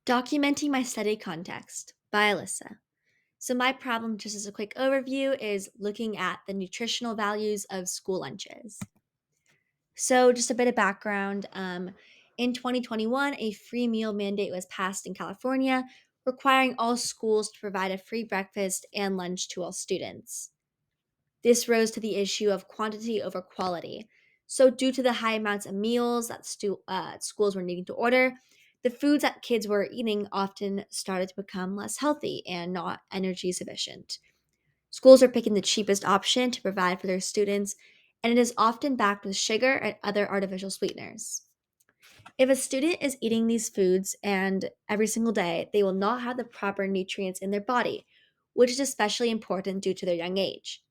Documenting my study context by Alyssa. So, my problem, just as a quick overview, is looking at the nutritional values of school lunches. So, just a bit of background in 2021, a free meal mandate was passed in California, requiring all schools to provide a free breakfast and lunch to all students. This rose to the issue of quantity over quality. So, due to the high amounts of meals that schools were needing to order, the foods that kids were eating often started to become less healthy and not energy sufficient. Schools are picking the cheapest option to provide for their students, and it is often backed with sugar and other artificial sweeteners. If a student is eating these foods and every single day, they will not have the proper nutrients in their body, which is especially important due to their young age.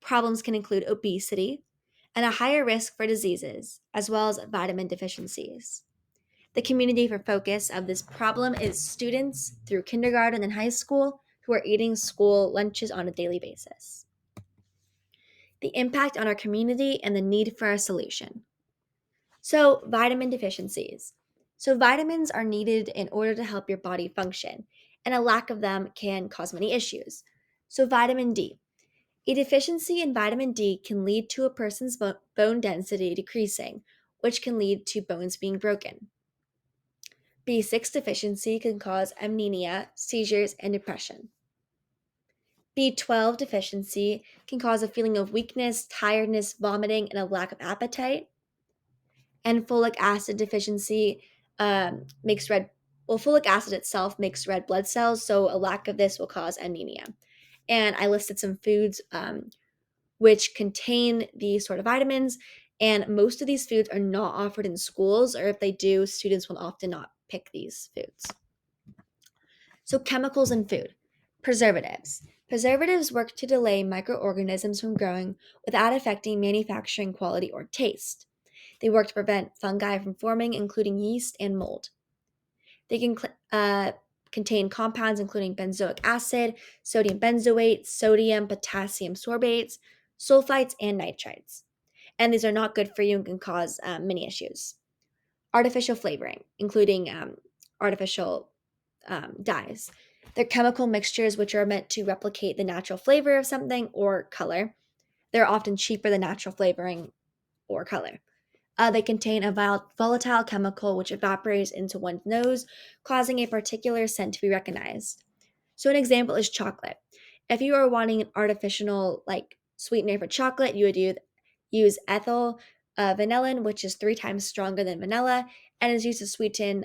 Problems can include obesity and a higher risk for diseases, as well as vitamin deficiencies. The community for focus of this problem is students through kindergarten and high school who are eating school lunches on a daily basis. The impact on our community and the need for a solution. So, vitamin deficiencies. So, vitamins are needed in order to help your body function, and a lack of them can cause many issues. So, vitamin D. A deficiency in vitamin D can lead to a person's bone density decreasing, which can lead to bones being broken. B6 deficiency can cause anemia, seizures, and depression. B12 deficiency can cause a feeling of weakness, tiredness, vomiting, and a lack of appetite. And folic acid deficiency makes folic acid itself makes red blood cells, so a lack of this will cause anemia. And I listed some foods which contain these sort of vitamins. And most of these foods are not offered in schools, or if they do, students will often not pick these foods. So, chemicals in food. Preservatives. Preservatives work to delay microorganisms from growing without affecting manufacturing quality or taste. They work to prevent fungi from forming, including yeast and mold. They can contain compounds including benzoic acid, sodium benzoate, sodium potassium sorbates, sulfites, and nitrites. And these are not good for you and can cause many issues. Artificial flavoring, including artificial dyes. They're chemical mixtures which are meant to replicate the natural flavor of something or color. They're often cheaper than natural flavoring or color. They contain a volatile chemical which evaporates into one's nose, causing a particular scent to be recognized. So, an example is chocolate. If you are wanting an artificial sweetener for chocolate, you would use ethyl vanillin, which is 3 times stronger than vanilla, and is used to sweeten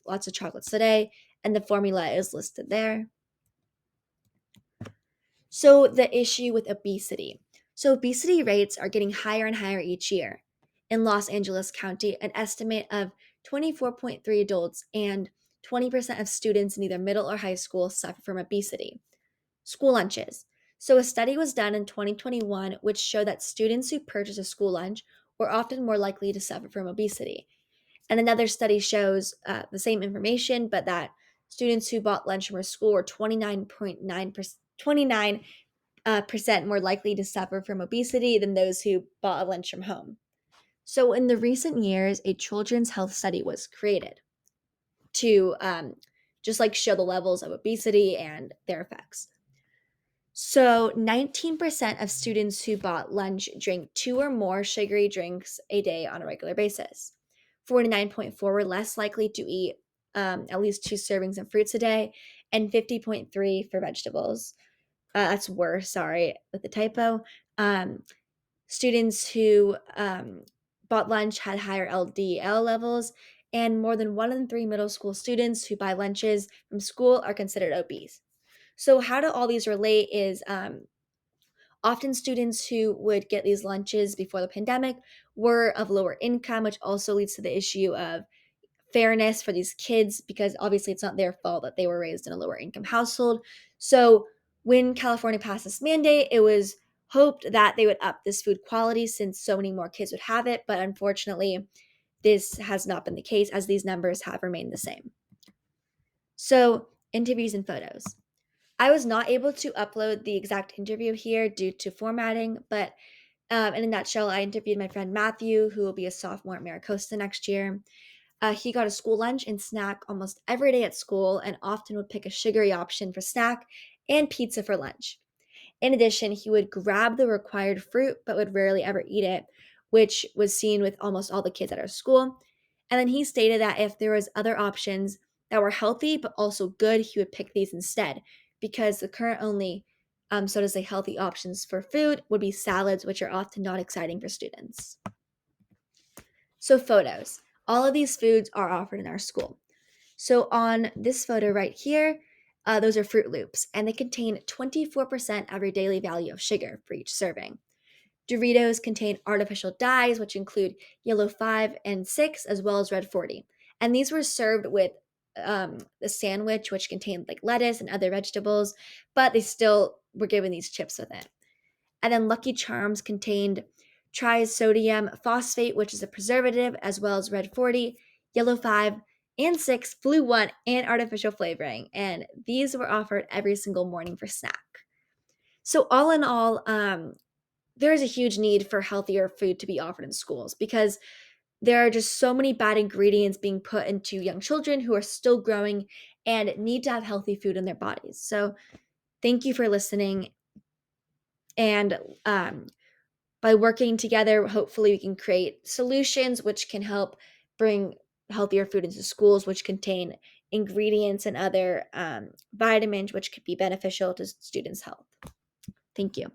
lots of chocolates today. And the formula is listed there. So, the issue with obesity. So, obesity rates are getting higher and higher each year. In Los Angeles County, an estimate of 24.3 adults and 20% of students in either middle or high school suffer from obesity. School lunches. So, a study was done in 2021 which showed that students who purchase a school lunch were often more likely to suffer from obesity. And another study shows the same information, but that students who bought lunch from a school were 29% more likely to suffer from obesity than those who bought a lunch from home. So, in the recent years, a children's health study was created to just show the levels of obesity and their effects. So, 19% of students who bought lunch drank 2 or more sugary drinks a day on a regular basis. 49.4 were less likely to eat at least 2 servings of fruits a day, and 50.3 for vegetables. That's worse, sorry, with the typo. Um, Students who bought lunch had higher LDL levels, and more than 1 in 3 middle school students who buy lunches from school are considered obese. So, how do all these relate is often students who would get these lunches before the pandemic were of lower income, which also leads to the issue of fairness for these kids because obviously it's not their fault that they were raised in a lower income household. So when California passed this mandate, it was hoped that they would up this food quality since so many more kids would have it. But unfortunately, this has not been the case as these numbers have remained the same. So, interviews and photos. I was not able to upload the exact interview here due to formatting, but in a nutshell, I interviewed my friend Matthew, who will be a sophomore at Maricosta next year. He got a school lunch and snack almost every day at school and often would pick a sugary option for snack and pizza for lunch. In addition, he would grab the required fruit but would rarely ever eat it, which was seen with almost all the kids at our school. And then he stated that if there was other options that were healthy but also good, he would pick these instead because the current only so to say healthy options for food would be salads, which are often not exciting for students. So photos. All of these foods are offered in our school. So on this photo right here, those are Fruit Loops, and they contain 24% of your daily value of sugar for each serving. Doritos contain artificial dyes, which include yellow 5 and 6, as well as red 40. And these were served with the sandwich, which contained like lettuce and other vegetables, but they still were given these chips with it. And then Lucky Charms contained trisodium phosphate, which is a preservative, as well as red 40, yellow 5, and 6, blue 1, and artificial flavoring. And these were offered every single morning for snack. So, all in all, there is a huge need for healthier food to be offered in schools because there are just so many bad ingredients being put into young children who are still growing and need to have healthy food in their bodies. So, thank you for listening. And by working together, hopefully, we can create solutions which can help bring healthier food into schools, which contain ingredients and other vitamins which could be beneficial to students' health. Thank you.